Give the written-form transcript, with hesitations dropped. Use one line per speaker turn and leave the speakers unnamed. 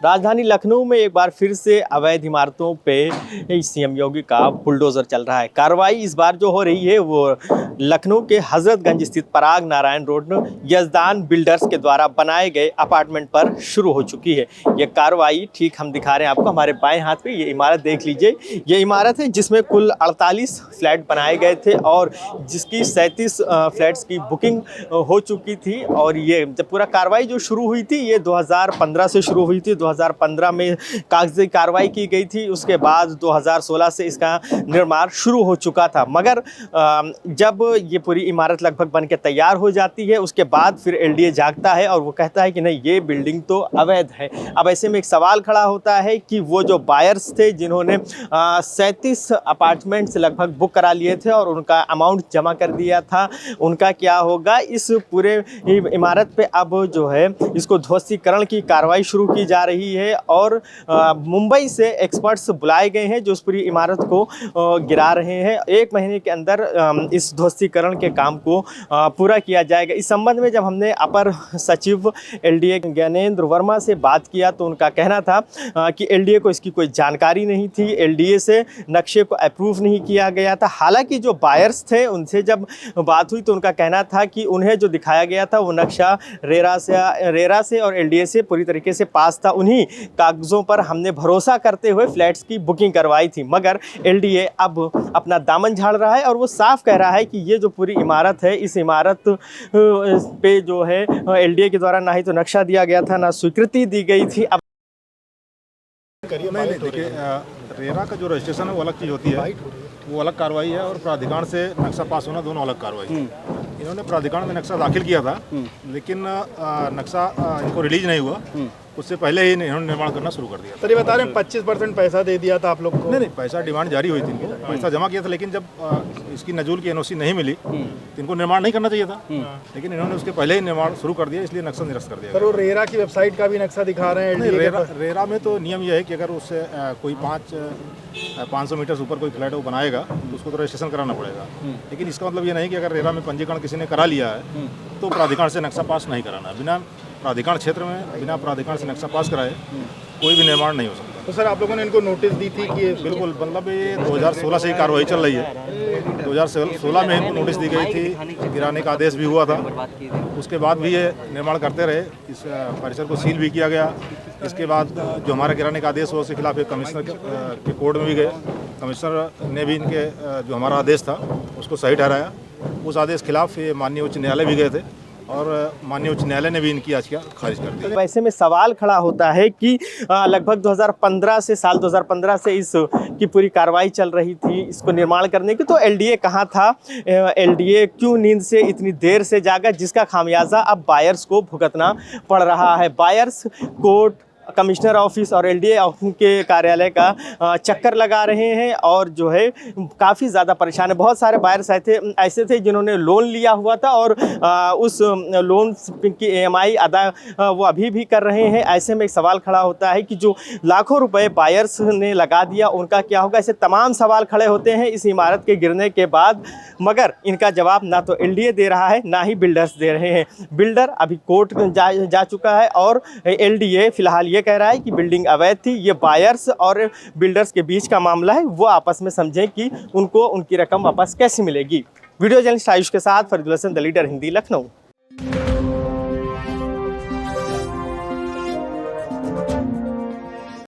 राजधानी लखनऊ में एक बार फिर से अवैध इमारतों पे सीएम योगी का बुलडोजर चल रहा है। कार्रवाई इस बार जो हो रही है वो लखनऊ के हजरतगंज स्थित पराग नारायण रोड यजदान बिल्डर्स के द्वारा बनाए गए अपार्टमेंट पर शुरू हो चुकी है। ये कार्रवाई ठीक हम दिखा रहे हैं आपको, हमारे बाएं हाथ पे ये इमारत देख लीजिए। ये इमारत है जिसमें कुल 48 फ्लैट बनाए गए थे और जिसकी 37 फ्लैट्स की बुकिंग हो चुकी थी। और ये जब पूरा कार्रवाई जो शुरू हुई थी ये 2015 से शुरू हुई थी। 2015 में कागजी कार्रवाई की गई थी, उसके बाद 2016 से इसका निर्माण शुरू हो चुका था। मगर जब ये पूरी इमारत लगभग बन के तैयार हो जाती है उसके बाद फिर एलडीए जागता है और वो कहता है कि नहीं, ये बिल्डिंग तो अवैध है। अब ऐसे में एक सवाल खड़ा होता है कि वो जो बायर्स थे जिन्होंने 37 अपार्टमेंट्स लगभग बुक करा लिए थे और उनका अमाउंट जमा कर दिया था, उनका क्या होगा। इस पूरे इमारत पे अब जो है इसको ध्वस्तीकरण की कार्रवाई शुरू की जा रही है और मुंबई से एक्सपर्ट्स बुलाए गए हैं जो उस पूरी इमारत को गिरा रहे हैं। 1 महीने के अंदर इस ध्वस्तीकरण के काम को पूरा किया जाएगा। इस संबंध में जब हमने अपर सचिव एलडीए ज्ञानेंद्र वर्मा से बात किया तो उनका कहना था कि एलडीए को इसकी कोई जानकारी नहीं थी, एलडीए से नक्शे को अप्रूव नहीं किया गया था। हालांकि जो बायर्स थे उनसे जब बात हुई तो उनका कहना था कि उन्हें जो दिखाया गया था वो नक्शा रेरा से और एलडीए से पूरी तरीके से पास था। उन्हीं कागज़ों पर हमने भरोसा करते हुए फ्लैट्स की बुकिंग करवाई थी। मगर एलडीए अब अपना दामन झाड़ रहा है और वो साफ कह रहा है कि ये जो पूरी इमारत है इस इमारत पे जो है एलडीए के द्वारा ना ही तो नक्शा दिया गया था, ना स्वीकृति दी गई थी। अब
नहीं देखिए, रेरा का जो रजिस्ट्रेशन है वो अलग चीज़ होती है, वो अलग कार्रवाई है और प्राधिकरण से नक्शा पास होना दोनों अलग कार्रवाई है। इन्होंने प्राधिकरण में नक्शा दाखिल किया था लेकिन नक्शा इनको रिलीज नहीं हुआ, उससे पहले ही इन्होंने निर्माण करना शुरू कर दिया।
सर ये बता रहे हैं 25% पैसा दे दिया था आप लोग को?
नहीं, पैसा डिमांड जारी हुई थी, इनको पैसा जमा किया था लेकिन जब इसकी नजूल की एनओसी नहीं मिली तो इनको निर्माण नहीं करना चाहिए था, लेकिन इन्होंने उसके पहले ही निर्माण शुरू कर दिया, इसलिए नक्शा निरस्त कर दिया।
सर वो रेरा की वेबसाइट का भी नक्शा दिखा रहे हैं?
रेरा में तो नियम यह है कि अगर उससे कोई 500 मीटर ऊपर कोई फ्लैट वो बनाएगा तो उसको तो रजिस्ट्रेशन कराना पड़ेगा। लेकिन इसका मतलब ये नहीं कि अगर रेरा में पंजीकरण किसी ने करा लिया है तो प्राधिकरण से नक्शा पास नहीं कराना। बिना प्राधिकरण क्षेत्र में बिना प्राधिकरण से नक्शा पास कराए कोई भी निर्माण नहीं हो सकता।
तो सर आप लोगों ने इनको नोटिस दी थी कि
बिल्कुल, मतलब ये 2016 से ही कार्रवाई चल रही है। 2016 में इनको नोटिस दी गई थी, गिराने का आदेश भी हुआ था, उसके बाद भी ये निर्माण करते रहे। इस परिसर को सील भी किया गया। इसके बाद जो हमारा गिराने का आदेश हुआ उसके खिलाफ एक कमिश्नर के कोर्ट में भी गए। कमिश्नर ने भी इनके जो हमारा आदेश था उसको सही ठहराया। उस आदेश के खिलाफ ये माननीय उच्च न्यायालय भी गए थे और माननीय उच्च न्यायालय ने भी इनकी याचिका खारिज कर दी।
वैसे में सवाल खड़ा होता है कि लगभग 2015 से साल 2015 से इस की पूरी कार्रवाई चल रही थी इसको निर्माण करने की, तो एलडीए कहाँ था? एलडीए क्यों नींद से इतनी देर से जागा, जिसका खामियाजा अब बायर्स को भुगतना पड़ रहा है। बायर्स कोर्ट, कमिश्नर ऑफिस और एलडीए के कार्यालय का चक्कर लगा रहे हैं और जो है काफ़ी ज़्यादा परेशान है। बहुत सारे बायर्स ऐसे थे जिन्होंने लोन लिया हुआ था और उस लोन की ईएमआई अदा वो अभी भी कर रहे हैं। ऐसे में एक सवाल खड़ा होता है कि जो लाखों रुपए बायर्स ने लगा दिया उनका क्या होगा। ऐसे तमाम सवाल खड़े होते हैं इस इमारत के गिरने के बाद, मगर इनका जवाब ना तो एलडीए दे रहा है ना ही बिल्डर्स दे रहे हैं। बिल्डर अभी कोर्ट जा चुका है और एलडीए फिलहाल ये कह रहा है कि बिल्डिंग अवैध थी। ये बायर्स और बिल्डर्स के बीच का मामला है, वो आपस में समझें कि उनको उनकी रकम वापस कैसे मिलेगी। वीडियो जर्नलिस्ट आयुष के साथ फरीदुल हसन, द लीडर हिंदी, लखनऊ।